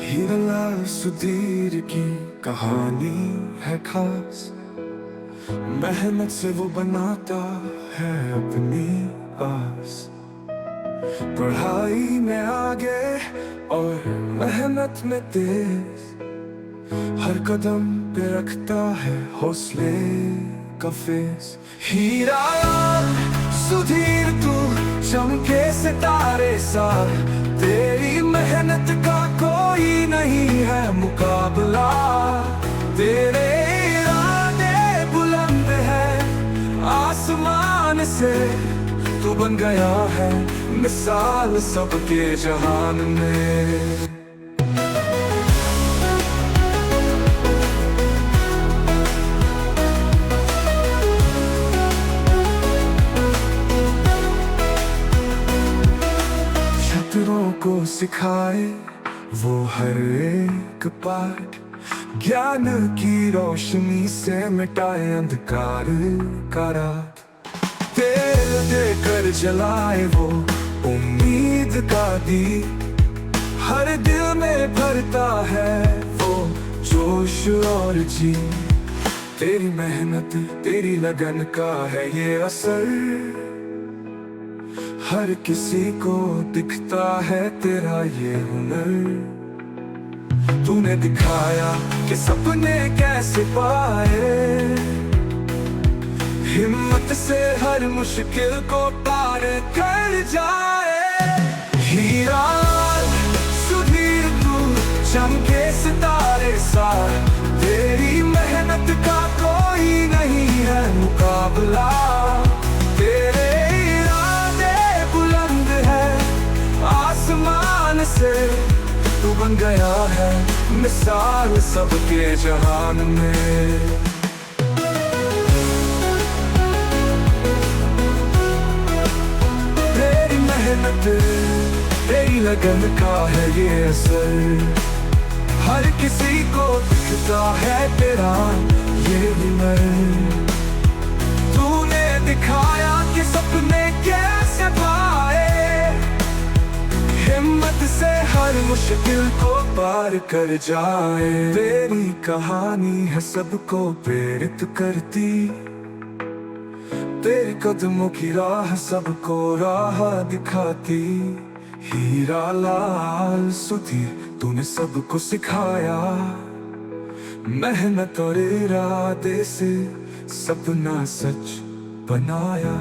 हीरालाल सुधीर की कहानी है खास। मेहनत से वो बनाता है अपनी आस। पढ़ाई में आगे और मेहनत में तेज, हर कदम पे रखता है हौसले का फेस। हीरालाल सुधीर तू चमके सितारे सा, तेरी मेहनत का कोई नहीं है मुकाबला। तेरे इरादे बुलंद है आसमान से, तू बन गया है मिसाल सबके जहान में। छात्रों को सिखाए वो हर एक पाठ, ज्ञान की रोशनी से मिटाए अंधकार का रात। तेल देकर जलाए वो उम्मीद का दीप, हर दिल में भरता है वो जोश और जी। तेरी मेहनत तेरी लगन का है ये असर, हर किसी को दिखता है तेरा ये हुनर। तूने दिखाया कि सपने कैसे पाए, हिम्मत से हर मुश्किल को पार कर जाए। हीरालाल सुधीर तू चमके सितारे सा, तेरी मेहनत का कोई नहीं है मुकाबला। तेरे आसमान से तू बन गया है मिसाल सबके जहान में। तेरी मेहनत तेरी लगन का है ये असर, हर किसी को दिखता है तेरा ये हुनर। तूने दिखाया कि सपने कैसे पाए, हिम्मत से हर मुश्किल को पार कर जाए। तेरी कहानी है सबको प्रेरित करती, तेरे कदमों की राह सबको राह दिखाती। हीरालाल सुधीर तूने सबको सिखाया, मेहनत और इरादे से सपना सच बनाया।